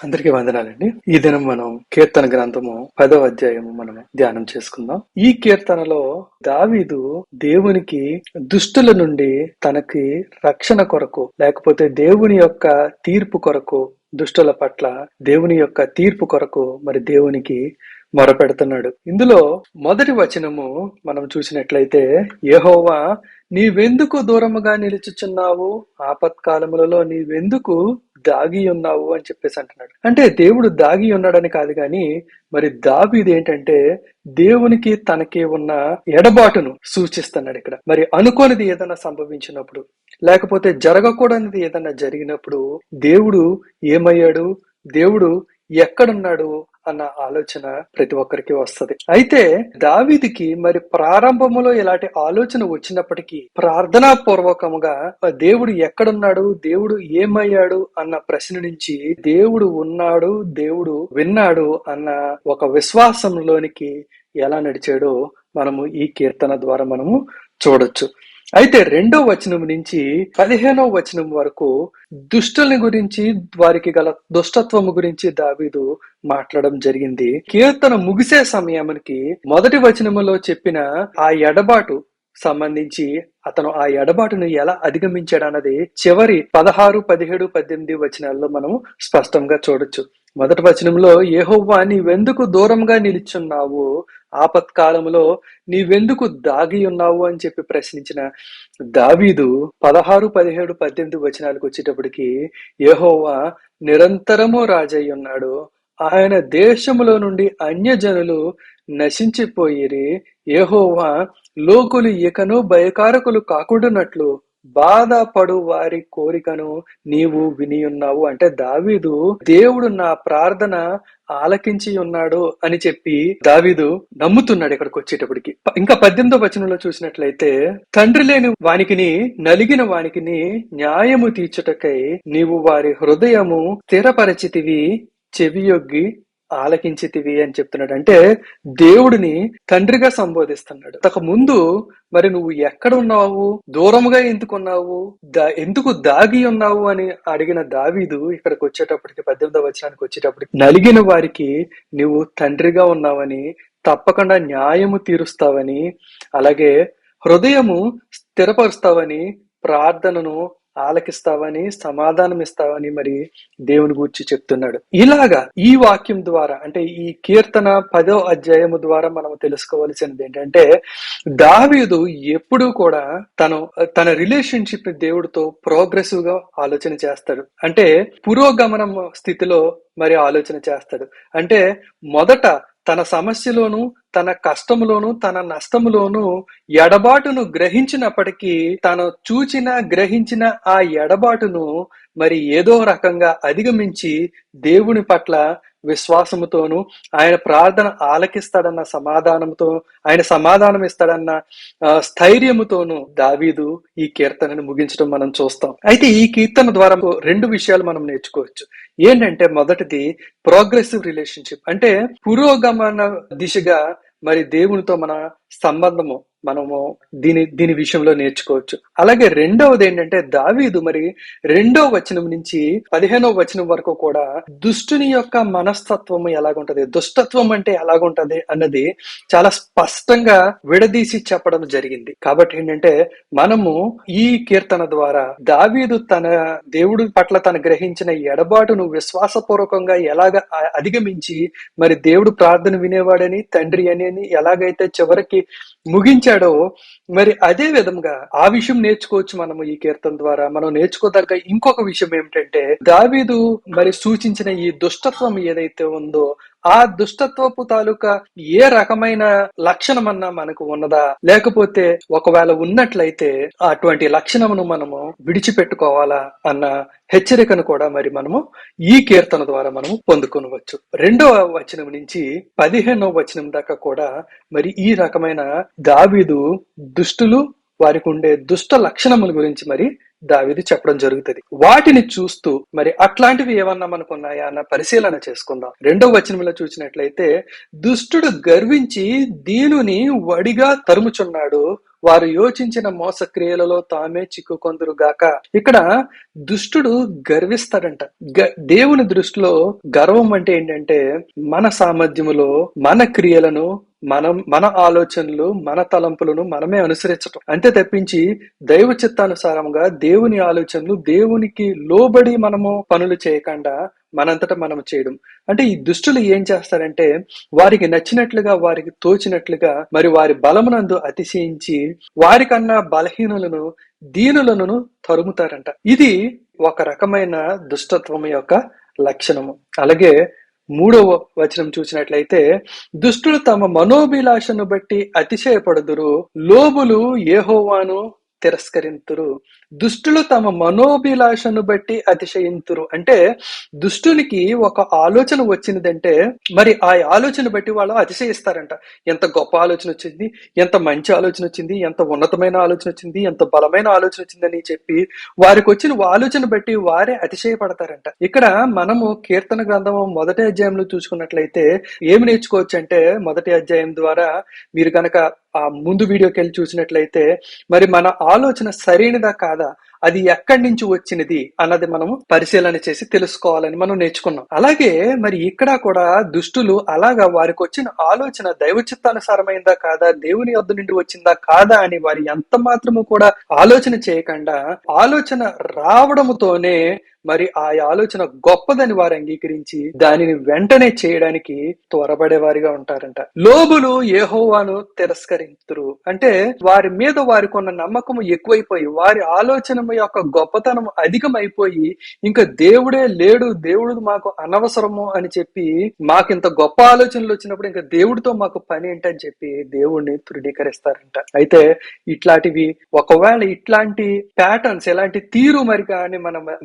అందరికీ వందనాలండి. ఈ దినం మనం కీర్తన గ్రంథము 10వ అధ్యాయము మనం ధ్యానం చేసుకుందాం. ఈ కీర్తనలో దావీదు దేవునికి దుష్టుల నుండి తనకి రక్షణ కొరకు, లేకపోతే దేవుని యొక్క తీర్పు కొరకు, దుష్టుల పట్ల దేవుని యొక్క తీర్పు కొరకు మరి దేవునికి మొరపెడుతున్నాడు. ఇందులో మొదటి వచనము మనం చూసినట్లయితే, యెహోవా నీవెందుకు దూరముగా నిలుచుచున్నావు, ఆపత్కాలములలో నీవెందుకు దాగి ఉన్నావు అని చెప్పేసి అంటున్నాడు. అంటే దేవుడు దాగి ఉన్నాడని కాదు గాని, మరి దావీదు ఏంటంటే దేవునికి తనకి ఉన్న ఎడబాటును సూచిస్తున్నాడు ఇక్కడ. మరి అనుకోనిది ఏదైనా సంభవించినప్పుడు, లేకపోతే జరగకూడనిది ఏదైనా జరిగినప్పుడు దేవుడు ఏమయ్యాడు, దేవుడు ఎక్కడున్నాడు అన్న ఆలోచన ప్రతి ఒక్కరికి వస్తది. అయితే దావీదుకి మరి ప్రారంభములో ఇలాంటి ఆలోచన వచ్చినప్పటికీ ప్రార్థనా పూర్వకముగా దేవుడు ఎక్కడున్నాడు, దేవుడు ఏమయ్యాడు అన్న ప్రశ్న నుంచి దేవుడు ఉన్నాడు, దేవుడు విన్నాడు అన్న ఒక విశ్వాసంలోనికి ఎలా నడిచాడో మనము ఈ కీర్తన ద్వారా మనము చూడొచ్చు. అయితే 2వ వచనం నుంచి 15వ వచనం వరకు దుష్టుల్ని గురించి, వారికి గల దుష్టత్వము గురించి దావీదు మాట్లాడడం జరిగింది. కీర్తన ముగిసే సమయానికి మొదటి వచనములో చెప్పిన ఆ ఎడబాటు సంబంధించి అతను ఆ ఎడబాటును ఎలా అధిగమించాడు అన్నది చివరి 16, 17, 18 వచనాల్లో మనం స్పష్టంగా చూడొచ్చు. మొదటి వచనంలో యెహోవా నీవెందుకు దూరంగా నిలుచున్నావు, ఆపత్కాలములో నీవెందుకు దాగి ఉన్నావు అని చెప్పి ప్రశ్నించిన దావీదు 16, 17, 18 వచనాలకు వచ్చేటప్పటికి యెహోవా నిరంతరము రాజై ఉన్నాడు, ఆయన దేశములో నుండి అన్యజనులు నశించిపోయిరి, యెహోవా లోకులు ఇకను భయకారకులు కాకుండానట్లు బాధపడు వారి కోరికను నీవు వినియున్నావు. అంటే దావీదు దేవుడు నా ప్రార్థన ఆలకించి ఉన్నాడు అని చెప్పి దావీదు నమ్ముతున్నాడు ఇక్కడికి వచ్చేటప్పటికి. ఇంకా 18వ వచనంలో చూసినట్లయితే, తండ్రి లేని వానికిని నలిగిన వానికిని న్యాయము తీర్చుటకై నీవు వారి హృదయము స్థిరపరచితివి, చెవియొగ్గి ఆలకించితివి అని చెప్తున్నాడు. అంటే దేవుడిని తండ్రిగా సంబోధిస్తున్నాడు. అంతకు ముందు మరి నువ్వు ఎక్కడ ఉన్నావు, దూరముగా ఎందుకున్నావు, ఎందుకు దాగి ఉన్నావు అని అడిగిన దావీదు ఇక్కడికి వచ్చేటప్పటికి 18వ వచనానికి వచ్చేటప్పటికి నలిగిన వారికి నువ్వు తండ్రిగా ఉన్నావని, తప్పకుండా న్యాయము తీరుస్తావని, అలాగే హృదయము స్థిరపరుస్తావని, ప్రార్థనను ఆలకిస్తావని, సమాధానం ఇస్తావని మరి దేవుని గురించి చెప్తున్నాడు. ఇలాగా ఈ వాక్యం ద్వారా, అంటే ఈ కీర్తన 10వ అధ్యాయము ద్వారా మనం తెలుసుకోవాల్సినది ఏంటంటే, దావీదు ఎప్పుడూ కూడా తన రిలేషన్షిప్ ని దేవుడితో ప్రోగ్రెసివ్ గా ఆలోచన చేస్తాడు. అంటే పురోగమనం స్థితిలో మరి ఆలోచన చేస్తాడు. అంటే మొదట తన సమస్యలోను, తన కష్టములోను, తన నష్టములోను ఎడబాటును గ్రహించినప్పటికీ తను గ్రహించిన ఆ ఎడబాటును మరి ఏదో రకంగా అధిగమించి దేవుని పట్ల విశ్వాసముతోను, ఆయన ప్రార్థన ఆలకిస్తాడన్న సమాధానంతో, ఆయన సమాధానం ఇస్తాడన్న స్థైర్యముతోను దావీదు ఈ కీర్తనను ముగించడం మనం చూస్తాం. అయితే ఈ కీర్తన ద్వారా 2 విషయాలు మనం నేర్చుకోవచ్చు. ఏంటంటే మొదటిది ప్రోగ్రెసివ్ రిలేషన్షిప్, అంటే పురోగమన దిశగా మరి దేవునితో మన సంబంధము మనము దీని విషయంలో నేర్చుకోవచ్చు. అలాగే రెండవది ఏంటంటే దావీదు మరి 2వ వచనం నుంచి 15వ వచనం వరకు కూడా దుష్టుని యొక్క మనస్తత్వం ఎలాగుంటది, దుష్టత్వం అంటే ఎలాగుంటది అన్నది చాలా స్పష్టంగా విడదీసి చెప్పడం జరిగింది. కాబట్టి ఏంటంటే మనము ఈ కీర్తన ద్వారా దావీదు తన దేవుడి పట్ల తను గ్రహించిన ఎడబాటును విశ్వాసపూర్వకంగా ఎలాగ అధిగమించి మరి దేవుడు ప్రార్థన వినేవాడని, తండ్రి అని ఎలాగైతే చివరికి ముగించాడో, మరి అదే విధంగా ఆ విషయం నేర్చుకోవచ్చు మనము ఈ కీర్తన ద్వారా. మనం నేర్చుకోదగ్గ ఇంకొక విషయం ఏమిటంటే, దావీదు మరి సూచించిన ఈ దుష్టత్వం ఏదైతే ఉందో ఆ దుష్టత్వపు తాలూకా ఏ రకమైన లక్షణమన్నా మనకు ఉన్నదా, లేకపోతే ఒకవేళ ఉన్నట్లయితే అటువంటి లక్షణమును మనము విడిచిపెట్టుకోవాలా అన్న హెచ్చరికను కూడా మరి మనము ఈ కీర్తన ద్వారా మనము పొందుకొనవచ్చు. 2వ వచనం నుంచి 15వ వచనం దాకా కూడా మరి ఈ రకమైన దావీదు దుష్టులు, వారికి ఉండే దుష్ట లక్షణముల గురించి మరి దావీదు చెప్పడం జరుగుతుంది. వాటిని చూస్తూ మరి అట్లాంటివి ఏమన్నా మనకున్నాయా అన్న పరిశీలన చేసుకుందాం. 2వ వచనంలో చూసినట్లయితే, దుష్టుడు గర్వించి దీనుని వడిగా తరుముచున్నాడు, వారు యోచించిన మోసక్రియలలో తామే చిక్కుకొందురుగాక. ఇక్కడ దుష్టుడు గర్విస్తాడంట. దేవుని దృష్టిలో గర్వం అంటే ఏంటంటే మన సామర్థ్యములో మన క్రియలను మన ఆలోచనలు మన తలంపులను మనమే అనుసరించటం అంతే తప్పించి దైవ చిత్తానుసారంగా దేవుని ఆలోచనలు దేవునికి లోబడి మనము పనులు చేయకుండా మనంతటా మనం చేయడం. అంటే ఈ దుష్టులు ఏం చేస్తారంటే వారికి నచ్చినట్లుగా వారికి తోచినట్లుగా మరి వారి బలమునందు అతిశయించి వారికన్నా బలహీనులను దీనులను తరుముతారంట. ఇది ఒక రకమైన దుష్టత్వం యొక్క లక్షణము. అలాగే 3వ వచనం చూసినట్లయితే, దుష్టులు తమ మనోభిలాషను బట్టి అతిశయపడుదురు, లోబులు యెహోవాను తిరస్కరింతురు. దుష్టులు తమ మనోభిలాషను బట్టి అతిశయింతురు అంటే దుష్టునికి ఒక ఆలోచన వచ్చిందంటే మరి ఆ ఆలోచన బట్టి వాళ్ళు అతిశయిస్తారంట. ఎంత గొప్ప ఆలోచన వచ్చింది, ఎంత మంచి ఆలోచన వచ్చింది, ఎంత ఉన్నతమైన ఆలోచన వచ్చింది, ఎంత బలమైన ఆలోచన వచ్చిందని చెప్పి వారికి వచ్చిన ఆలోచన బట్టి వారే అతిశయపడతారంట. ఇక్కడ మనము కీర్తన గ్రంథము 1వ అధ్యాయంలో చూసుకున్నట్లయితే ఏమి నేర్చుకోవచ్చు అంటే, 1వ అధ్యాయం ద్వారా మీరు కనుక ఆ ముందు వీడియోకి వెళ్ళి చూసినట్లయితే మరి మన ఆలోచన సరైనదా కాదా, అది ఎక్కడి నుంచి వచ్చినది అన్నది మనము పరిశీలన చేసి తెలుసుకోవాలని మనం నేర్చుకున్నాం. అలాగే మరి ఇక్కడ కూడా దుష్టులు అలాగా వారికి వచ్చిన ఆలోచన దైవ చిత్తానుసారమైందా కాదా, దేవుని యొద్ద నుండి వచ్చిందా కాదా అని వారి ఎంత మాత్రము కూడా ఆలోచన చేయకుండా ఆలోచన రావడముతోనే మరి ఆ ఆలోచన గొప్పదని వారు అంగీకరించి దానిని వెంటనే చేయడానికి త్వరపడే వారిగా ఉంటారంట. లోబులు యెహోవాను తిరస్కరించురు అంటే వారి మీద వారికి ఉన్న నమ్మకం ఎక్కువైపోయి వారి ఆలోచన యొక్క గొప్పతనం అధికమైపోయి ఇంకా దేవుడే లేడు, దేవుడు మాకు అనవసరము అని చెప్పి మాకింత గొప్ప ఆలోచనలు వచ్చినప్పుడు ఇంకా దేవుడితో మాకు పని ఏంటని చెప్పి దేవుడిని తృణీకరిస్తారంట. అయితే ఇట్లాంటివి ఒకవేళ ఇట్లాంటి ప్యాటర్న్స్ ఎలాంటి తీరు మరి కానీ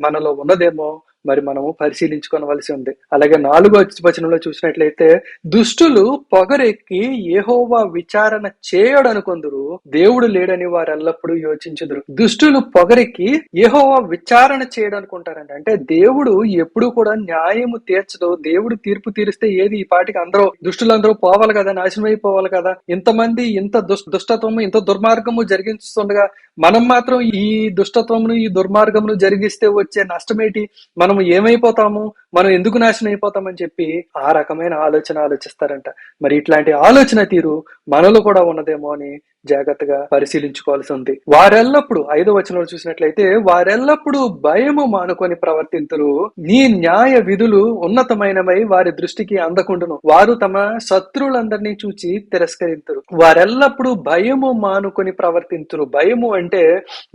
మనలో ఉన్నదేమో మరి మనము పరిశీలించుకోవలసి ఉంది. అలాగే 4వ వచనంలో చూసినట్లయితే, దుష్టులు పొగరెక్కి యెహోవా విచారణ చేయడనుకొందురు, దేవుడు లేడని వారు ఎల్లప్పుడూ యోచించుదురు. దుష్టులు పొగరెక్కి యెహోవా విచారణ చేయడనుకుంటారంట. అంటే దేవుడు ఎప్పుడు కూడా న్యాయము తీర్చదు, దేవుడు తీర్పు తీరిస్తే ఏది ఈ పాటికి దుష్టులందరూ పోవాలి కదా, నాశనం అయిపోవాలి కదా, ఇంతమంది ఇంత దుష్టత్వము ఇంత దుర్మార్గము జరిగిస్తుండగా మనం మాత్రం ఈ దుష్టత్వమును ఈ దుర్మార్గమును జరిగిస్తే వచ్చే నష్టమేటి, మనం ఏమైపోతాము, మనం ఎందుకు నాశనం అయిపోతామని చెప్పి ఆ రకమైన ఆలోచన ఆలోచిస్తారంట. మరి ఇట్లాంటి ఆలోచన తీరు మనలో కూడా ఉన్నదేమో అని జాగ్రత్తగా పరిశీలించుకోవాల్సి ఉంది. వారెల్లప్పుడు 5వ వచనంలో చూసినట్లయితే, వారెల్లప్పుడు భయము మానుకొని ప్రవర్తింతురు, నీ న్యాయ విధులు ఉన్నతమైనవై వారి దృష్టికి అందకుండును, వారు తమ శత్రువులందరినీ చూచి తిరస్కరింతురు. వారెల్లప్పుడు భయము మానుకొని ప్రవర్తింతురు. భయము అంటే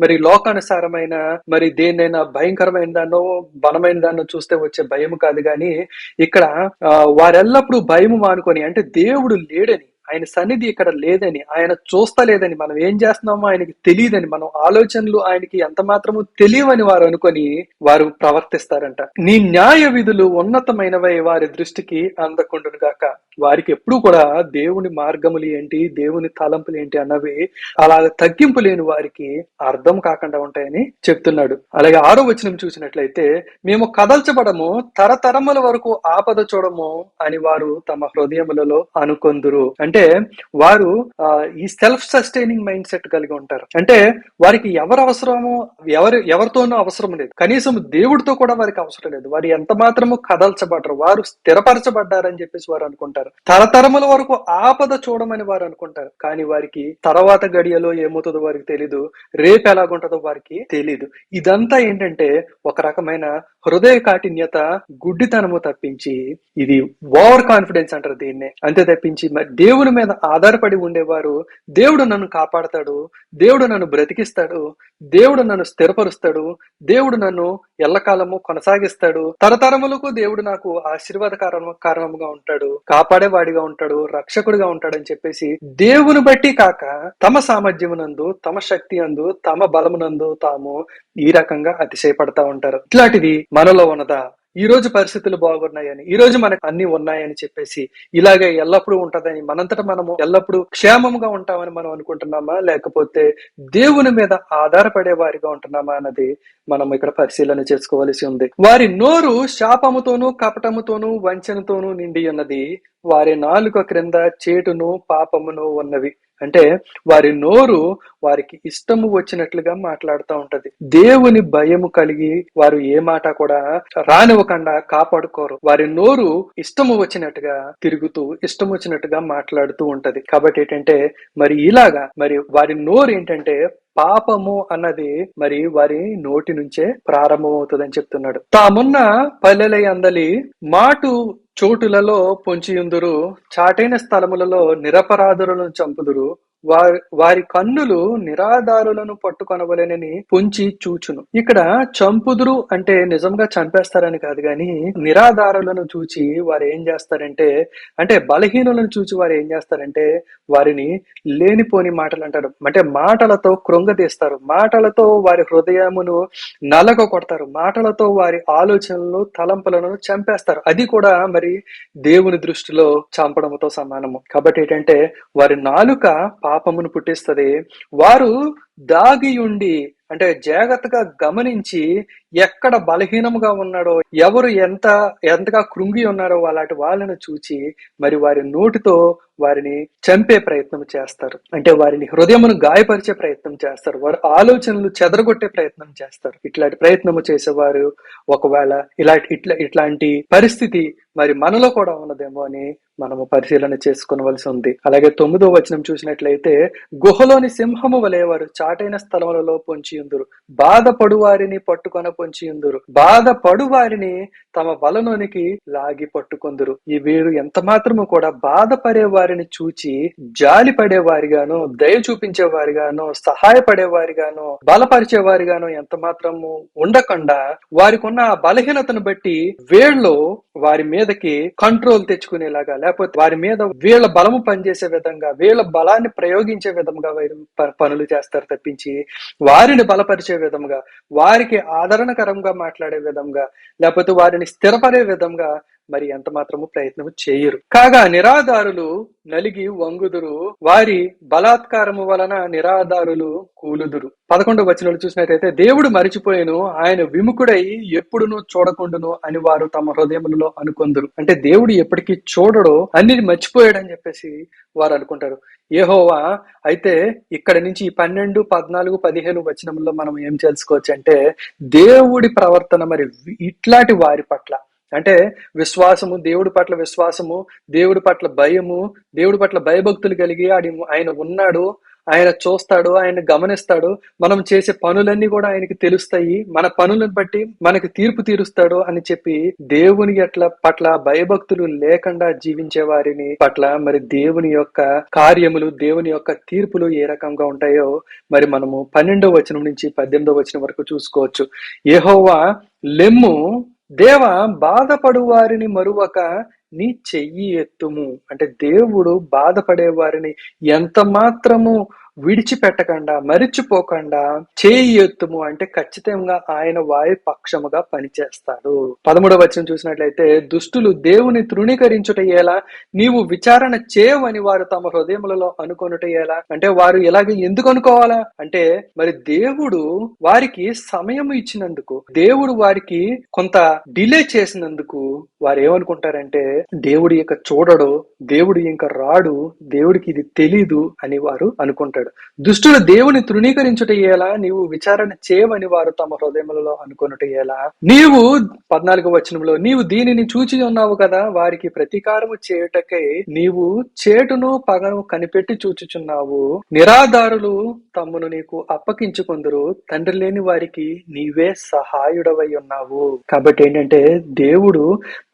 మరి లోకానుసారమైన మరి దేన్నైనా భయంకరమైన దాన్నో బలమైన దాన్నో చూస్తే వచ్చే భయము కాదు గాని ఇక్కడ వారెల్లప్పుడు భయము మానుకొని అంటే దేవుడు లేడని, ఆయన సన్నిధి ఇక్కడ లేదని, ఆయన చూస్తలేదని, మనం ఏం చేస్తున్నామో ఆయనకి తెలియదని, మనం ఆలోచనలు ఆయనకి ఎంత మాత్రము తెలియవని వారు అనుకొని వారు ప్రవర్తిస్తారంట. నీ న్యాయ విధులు ఉన్నతమైనవై వారి దృష్టికి అందకుండును గాక. వారికి ఎప్పుడు కూడా దేవుని మార్గములు ఏంటి, దేవుని తలంపులు ఏంటి అన్నవి అలా తగ్గింపు లేని వారికి అర్థం కాకుండా ఉంటాయని చెప్తున్నాడు. అలాగే 6వ వచనం చూసినట్లయితే, మేము కదల్చబడము, తరతరముల వరకు ఆపద చూడము అని వారు తమ హృదయములలో అనుకొందురు. అంటే వారు ఈ సెల్ఫ్ సస్టైనింగ్ మైండ్ సెట్ కలిగి ఉంటారు. అంటే వారికి ఎవరు అవసరము, ఎవరితోనూ అవసరం లేదు, కనీసం దేవుడితో కూడా వారికి అవసరం లేదు. వారు ఎంత మాత్రము కదల్చబడరు, వారు స్థిరపరచబడ్డారని చెప్పేసి వారు అనుకుంటారు. తరతరముల వరకు ఆపద చూడమని వారు అనుకుంటారు. కానీ వారికి తర్వాత గడియలో ఏమవుతుందో వారికి తెలీదు, రేపు ఎలాగుంటుందో వారికి తెలీదు. ఇదంతా ఏంటంటే ఒక రకమైన హృదయ కాఠిన్యత, గుడ్డితనము తప్పించి ఇది ఓవర్ కాన్ఫిడెన్స్ అంటారు దీన్నే. అంతే తప్పించి దేవుని మీద ఆధారపడి ఉండేవారు దేవుడు నన్ను కాపాడతాడు, దేవుడు నన్ను బ్రతికిస్తాడు, దేవుడు నన్ను స్థిరపరుస్తాడు, దేవుడు నన్ను ఎల్లకాలము కొనసాగిస్తాడు, తరతరములకు దేవుడు నాకు ఆశీర్వాద కారణముగా ఉంటాడు, కాపాడేవాడిగా ఉంటాడు, రక్షకుడిగా ఉంటాడని చెప్పేసి దేవుని బట్టి కాక తమ సామర్థ్యమునందు, తమ శక్తి అందు, తమ బలమునందు తాము ఈ రకంగా అతిశయపడతా ఉంటారు. ఇట్లాంటిది మనలో ఉన్నదా? ఈ రోజు పరిస్థితులు బాగున్నాయని, ఈ రోజు మనకు అన్ని ఉన్నాయని చెప్పేసి ఇలాగే ఎల్లప్పుడూ ఉంటదని, మనంతట మనము ఎల్లప్పుడూ క్షేమంగా ఉంటామని మనం అనుకుంటున్నామా, లేకపోతే దేవుని మీద ఆధారపడే వారిగా ఉంటున్నామా అన్నది మనం ఇక్కడ పరిశీలన చేసుకోవలసి ఉంది. వారి నోరు శాపముతోనూ కపటముతోనూ వంచనతోనూ నిండి ఉన్నది, వారి నాలుక క్రింద చేటును పాపమును ఉన్నవి. అంటే వారి నోరు వారికి ఇష్టము వచ్చినట్లుగా మాట్లాడుతూ ఉంటది. దేవుని భయము కలిగి వారు ఏ మాట కూడా రానివ్వకుండా కాపాడుకోరు. వారి నోరు ఇష్టము వచ్చినట్టుగా తిరుగుతూ ఇష్టం వచ్చినట్టుగా మాట్లాడుతూ ఉంటది. కాబట్టి ఏంటంటే మరి ఇలాగా మరి వారి నోరు ఏంటంటే పాపము అన్నది మరి వారి నోటి నుంచే ప్రారంభమవుతుందని చెప్తున్నాడు. తామున్న పల్లెల అందలి మాటు చోటులలో పొంచియుందురు, చాటైన స్థలములలో నిరపరాధులను చంపుదురు, వారి కన్నులు నిరాధారులను పట్టుకొనవలెనని పొంచి చూచును. ఇక్కడ చంపుదురు అంటే నిజంగా చంపేస్తారని కాదు గాని, నిరాధారులను చూచి వారు ఏం చేస్తారంటే, అంటే బలహీనులను చూచి వారు ఏం చేస్తారంటే వారిని లేనిపోని మాటలు అంటారు. అంటే మాటలతో కృంగతీస్తారు, మాటలతో వారి హృదయమును నలగ కొడతారు, మాటలతో వారి ఆలోచనలు తలంపులను చంపేస్తారు. అది కూడా మరి దేవుని దృష్టిలో చంపడంతో సమానము. కాబట్టి ఏంటంటే వారి నాలుక పాపమును పుట్టిస్తది. వారు దాగియుండి అంటే జాగ్రత్తగా గమనించి ఎక్కడ బలహీనముగా ఉన్నాడో, ఎవరు ఎంతగా కృంగి ఉన్నారో అలాంటి వాళ్ళను చూచి మరి వారి నోటితో వారిని చంపే ప్రయత్నం చేస్తారు. అంటే వారిని హృదయమును గాయపరిచే ప్రయత్నం చేస్తారు, వారి ఆలోచనలు చెదరగొట్టే ప్రయత్నం చేస్తారు. ఇట్లాంటి ప్రయత్నము చేసేవారు ఒకవేళ ఇట్లాంటి పరిస్థితి మరి మనలో కూడా ఉన్నదేమో అని మనము పరిశీలన చేసుకోవలసి ఉంది. అలాగే 9వ వచనం చూసినట్లయితే, గుహలోని సింహము వలె వారు చాటైన స్థలములలో పొంచియుందురు, బాధపడు వారిని పట్టుకొన పొంచియుందురు, బాధపడు వారిని తమ వలలోనికి లాగి పట్టుకొందురు. ఈ వీరు ఎంత మాత్రము కూడా బాధపడే వారిని చూచి జాలి పడే వారిగాను, దయ చూపించే వారిగాను, సహాయపడే వారిగాను, బలపరిచే వారిగాను ఎంత మాత్రము ఉండకుండా వారికి ఉన్న బలహీనతను బట్టి వీళ్ళు వారి మీదకి కంట్రోల్ తెచ్చుకునేలాగా, లేకపోతే వారి మీద వీళ్ళ బలము పనిచేసే విధంగా, వీళ్ళ బలాన్ని ప్రయోగించే విధంగా వీరు పనులు చేస్తారు తప్పించి వారిని బలపరిచే విధంగా, వారికి ఆదరణకరంగా మాట్లాడే విధంగా, లేకపోతే వారిని స్థిరపడే విధంగా మరి ఎంత మాత్రము ప్రయత్నం చేయరు. కాగా నిరాధారులు నలిగి వంగుదురు, వారి బలాత్కారము వలన నిరాధారులు కూలుదురు. 11వ వచనంలో చూసినట్లయితే, దేవుడు మరిచిపోయేను, ఆయన విముఖుడై ఎప్పుడును చూడకుండును అని వారు తమ హృదయములలో అనుకొందురు. అంటే దేవుడు ఎప్పటికీ చూడడో, అన్ని మర్చిపోయాడని చెప్పేసి వారు అనుకుంటారు. యెహోవా అయితే ఇక్కడ నుంచి 12, 14, 15 వచనంలో మనం ఏం తెలుసుకోవచ్చు అంటే, దేవుడి ప్రవర్తన మరి ఇట్లాంటి వారి పట్ల అంటే విశ్వాసము, దేవుడి పట్ల విశ్వాసము, దేవుడి పట్ల భయము, దేవుడి పట్ల భయభక్తులు కలిగి ఆయన ఉన్నాడు, ఆయన చూస్తాడు, ఆయన గమనిస్తాడు, మనం చేసే పనులన్నీ కూడా ఆయనకి తెలుస్తాయి, మన పనులను బట్టి మనకి తీర్పు తీరుస్తాడు అని చెప్పి దేవుని పట్ల భయభక్తులు లేకుండా జీవించే వారిని పట్ల మరి దేవుని యొక్క కార్యములు, దేవుని యొక్క తీర్పులు ఏ రకంగా ఉంటాయో మరి మనము 12వ వచనం నుంచి 18వ వచనం వరకు చూసుకోవచ్చు. యెహోవా లెమ్ము, దేవా బాధపడు వారిని మరువక నీ చెయ్యి ఎత్తుము. అంటే దేవుడు బాధపడే వారిని ఎంత మాత్రము విడిచిపెట్టకుండా, మరిచిపోకుండా చేయి ఎత్తుము అంటే ఖచ్చితంగా ఆయన వారి పక్షముగా పనిచేస్తాడు. 13వ వచనం చూసినట్లయితే, దుష్టులు దేవుని తృణీకరించుట ఎలా, నీవు విచారణ చేయవని వారు తమ హృదయములలో అనుకొనుట ఎలా. అంటే వారు ఇలాగే ఎందుకు అనుకోవాలా అంటే, మరి దేవుడు వారికి సమయం ఇచ్చినందుకు, దేవుడు వారికి కొంత డిలే చేసినందుకు వారు ఏమనుకుంటారంటే దేవుడు ఇక చూడడు, దేవుడు ఇంకా రాడు, దేవుడికి ఇది తెలీదు అని వారు అనుకుంటారు. దుష్టులు దేవుని తృణీకరించుట ఎలా, నీవు విచారణ చేయవని వారు తమ హృదయములలో అనుకొనుట ఎలా. నీవు 14వ వచనంలో, నీవు దీనిని చూచి ఉన్నావు కదా, వారికి ప్రతీకారము చేయుటకై నీవు చేటును పగను కనిపెట్టి చూచుచున్నావు, నిరాధారులు తమ్మును నీకు అప్పగించుకొందురు, తండ్రి లేని వారికి నీవే సహాయుడవై ఉన్నావు. కాబట్టి ఏంటంటే దేవుడు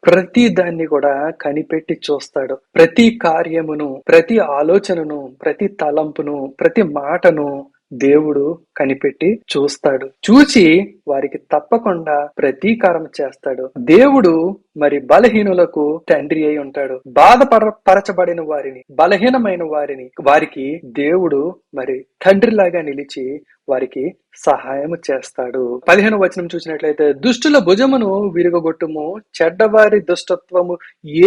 ప్రతి దాన్ని కూడా కనిపెట్టి చూస్తాడు. ప్రతి కార్యమును, ప్రతి ఆలోచనను, ప్రతి తలంపును, ప్రతి మాటను దేవుడు కనిపెట్టి చూస్తాడు. చూచి వారికి తప్పకుండా ప్రతీకారం చేస్తాడు. దేవుడు మరి బలహీనులకు తండ్రి అయి ఉంటాడు. పరచబడిన వారిని, బలహీనమైన వారికి దేవుడు మరి తండ్రిలాగా నిలిచి వారికి సహాయం చేస్తాడు. 15వ వచనం చూసినట్లయితే, దుష్టుల భుజమును విరుగగొట్టుము, చెడ్డవారి దుష్టత్వము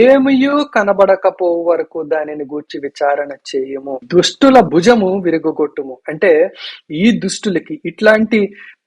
ఏమియూ కనబడకపోవు వరకు దానిని గూర్చి విచారణ చేయము. దుష్టుల భుజము విరుగగొట్టుము అంటే ఈ దుష్టులకి, ఇట్లాంటి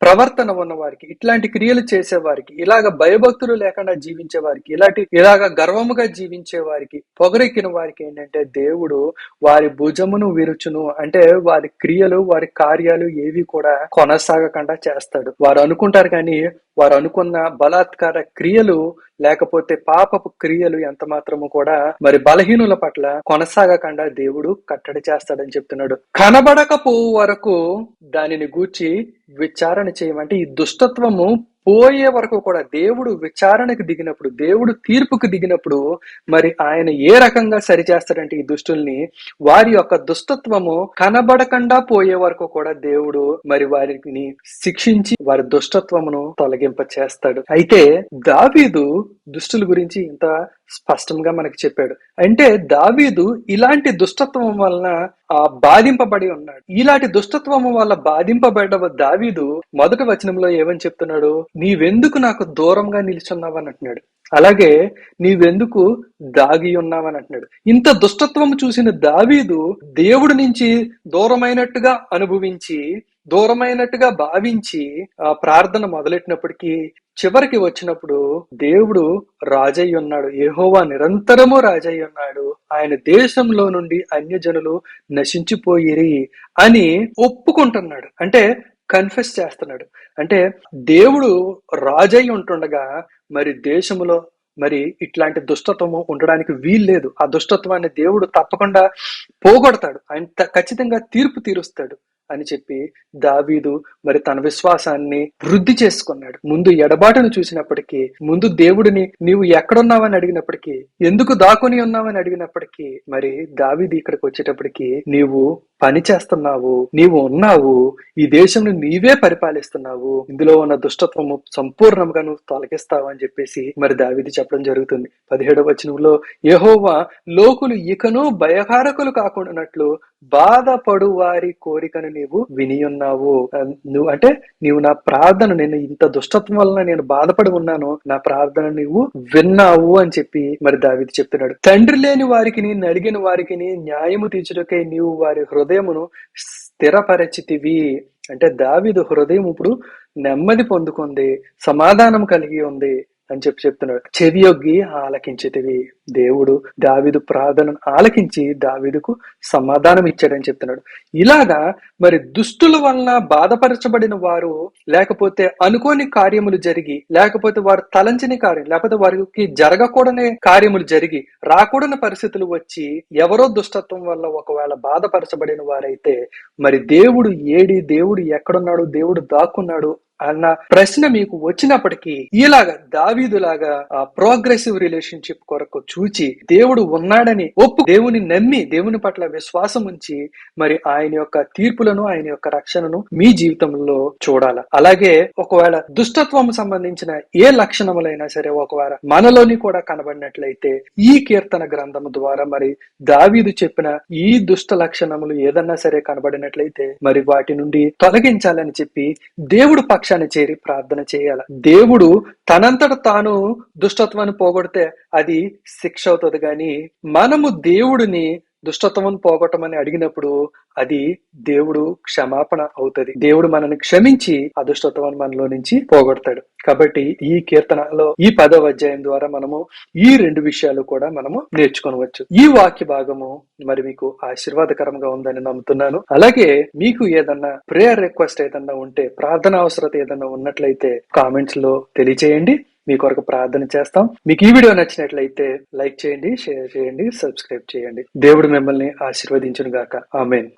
ప్రవర్తన ఉన్న వారికి, ఇట్లాంటి క్రియలు చేసే వారికి, ఇలాగ భయభక్తులు లేకుండా జీవించే వారికి, ఇలాగ గర్వముగా జీవించే వారికి, పొగరెక్కిన వారికి ఏంటంటే దేవుడు వారి భుజమును విరుచును అంటే వారి క్రియలు, వారి కార్యాలు ఏవి కూడా కొనసాగకుండా చేస్తాడు. వారు అనుకుంటారు కానీ వారు అనుకున్న బలాత్కార క్రియలు లేకపోతే పాపపు క్రియలు ఎంత మాత్రము కూడా మరి బలహీనుల పట్ల కొనసాగకుండా దేవుడు కట్టడి చేస్తాడని చెప్తున్నాడు. కనబడకపోవు వరకు దానిని గూర్చి విచారణ చేయమంటే ఈ దుష్టత్వము పోయే వరకు కూడా దేవుడు విచారణకు దిగినప్పుడు, దేవుడు తీర్పుకు దిగినప్పుడు మరి ఆయన ఏ రకంగా సరిచేస్తాడంటే ఈ దుష్టుల్ని వారి యొక్క దుష్టత్వము కనబడకుండా పోయే వరకు కూడా దేవుడు మరి వారిని శిక్షించి వారి దుష్టత్వమును తొలగింప చేస్తాడు. అయితే దావీదు దుష్టుల గురించి ఇంత స్పష్టంగా మనకి చెప్పాడు. అంటే దావీదు ఇలాంటి దుష్టత్వం వలన బాధింపబడి ఉన్నాడు. ఇలాంటి దుష్టత్వము వల్ల బాధింపబడ్డ దావీదు మొదటి వచనంలో ఏమని చెప్తున్నాడు? నీవెందుకు నాకు దూరంగా నిల్చున్నావని అంటున్నాడు. అలాగే నీవెందుకు దాగి ఉన్నావని అంటున్నాడు. ఇంత దుష్టత్వం చూసిన దావీదు దేవుడి నుంచి దూరమైనట్టుగా అనుభవించి, దూరమైనట్టుగా భావించి ప్రార్థన మొదలెట్టినప్పటికీ చివరికి వచ్చినప్పుడు దేవుడు రాజయ్య ఉన్నాడు, యెహోవా నిరంతరము రాజయ్య ఉన్నాడు, ఆయన దేశంలో నుండి అన్యజనులు నశించిపోయిరి అని ఒప్పుకుంటున్నాడు. అంటే కన్ఫెస్ చేస్తున్నాడు. అంటే దేవుడు రాజయ్య ఉంటుండగా మరి దేశంలో మరి ఇట్లాంటి దుష్టత్వము ఉండడానికి వీల్లేదు. ఆ దుష్టత్వాన్ని దేవుడు తప్పకుండా పోగొడతాడు, ఆయన ఖచ్చితంగా తీర్పు తీరుస్తాడు అని చెప్పి దావీదు మరి తన విశ్వాసాన్ని వృద్ధి చేసుకున్నాడు. ముందు ఎడబాటును చూసినప్పటికీ, ముందు దేవుడిని నీవు ఎక్కడున్నావని అడిగినప్పటికీ, ఎందుకు దాక్కుని ఉన్నావని అడిగినప్పటికీ, మరి దావీదు ఇక్కడికి వచ్చేటప్పటికి నీవు పని చేస్తున్నావు, నీవు ఉన్నావు, ఈ దేశంను నీవే పరిపాలిస్తున్నావు, ఇందులో ఉన్న దుష్టత్వము సంపూర్ణంగా నువ్వు తొలగిస్తావు అని చెప్పేసి మరి దావీదు చెప్పడం జరుగుతుంది. 17వ వచనంలో, యెహోవా లోకులు ఇకను భయకారకులు కాకుండానట్లు బాధపడు వారి కోరికను నీవు వినియున్నావు. నీవు నా ప్రార్థన, నేను ఇంత దుష్టత్వం వలన నేను బాధపడి ఉన్నాను, నా ప్రార్థన నీవు విన్నావు అని చెప్పి మరి దావీదు చెప్తున్నాడు. తండ్రి లేని వారికి, నడిగిన వారికి న్యాయము తీర్చుటకై నీవు వారి హృదయమును స్థిరపరచితివి. అంటే దావీదు హృదయం ఇప్పుడు నెమ్మది పొందుకుంది, సమాధానం కలిగి ఉంది అని చెప్తున్నాడు. చెవియొగ్గి ఆలకించితివి. దేవుడు దావీదు ప్రార్థనను ఆలకించి దావీదుకు సమాధానం ఇచ్చాడని చెప్తున్నాడు. ఇలాగా మరి దుష్టుల వలన బాధపరచబడిన వారు, లేకపోతే అనుకోని కార్యములు జరిగి, లేకపోతే వారు తలంచని కార్యం, లేకపోతే వారికి జరగకూడని కార్యములు జరిగి, రాకూడని పరిస్థితులు వచ్చి ఎవరో దుష్టత్వం వల్ల ఒకవేళ బాధపరచబడిన వారైతే మరి దేవుడు ఏడి, దేవుడు ఎక్కడున్నాడు, దేవుడు దాక్కున్నాడు అన్న ప్రశ్న మీకు వచ్చినప్పటికీ ఇలాగా దావీదులాగా ప్రోగ్రెసివ్ రిలేషన్షిప్ కొరకు చూచి దేవుడు ఉన్నాడని దేవుని నమ్మి, దేవుని పట్ల విశ్వాసం ఉంచి మరి ఆయన యొక్క తీర్పులను, ఆయన యొక్క రక్షణను మీ జీవితంలో చూడాలి. అలాగే ఒకవేళ దుష్టత్వం సంబంధించిన ఏ లక్షణములైనా సరే ఒకవేళ మనలోని కూడా కనబడినట్లయితే ఈ కీర్తన గ్రంథము ద్వారా మరి దావీదు చెప్పిన ఈ దుష్ట లక్షణములు ఏదన్నా సరే కనబడినట్లయితే మరి వాటి నుండి తొలగించాలని చెప్పి దేవుడు పక్షాన్ని చేరి ప్రార్థన చేయాలి. దేవుడు తనంతట తాను దుష్టత్వాన్ని పోగొడితే అది శిక్ష అవుతుంది, కానీ మనము దేవుడిని దుష్టత్వం పోగొట్టమని అడిగినప్పుడు అది దేవుడు క్షమాపణ అవుతుంది. దేవుడు మనల్ని క్షమించి ఆ దుష్టత్వాన్ని మనలో నుంచి పోగొడతాడు. కాబట్టి ఈ కీర్తనలో ఈ 10వ అధ్యాయం ద్వారా మనము ఈ 2 విషయాలు కూడా మనము నేర్చుకోవచ్చు. ఈ వాక్య భాగము మరి మీకు ఆశీర్వాదకరంగా ఉందని నమ్ముతున్నాను. అలాగే మీకు ఏదన్నా ప్రేయర్ రిక్వెస్ట్ ఏదన్నా ఉంటే, ప్రార్థన అవసరత ఏదన్నా ఉన్నట్లయితే కామెంట్స్ లో తెలియచేయండి. మీ కొరకు ప్రార్థన చేస్తాం. మీకు ఈ వీడియో నచ్చినట్లయితే లైక్ చేయండి, షేర్ చేయండి, సబ్స్క్రైబ్ చేయండి. దేవుడు మిమ్మల్ని ఆశీర్వదించును గాక. ఆమేన్.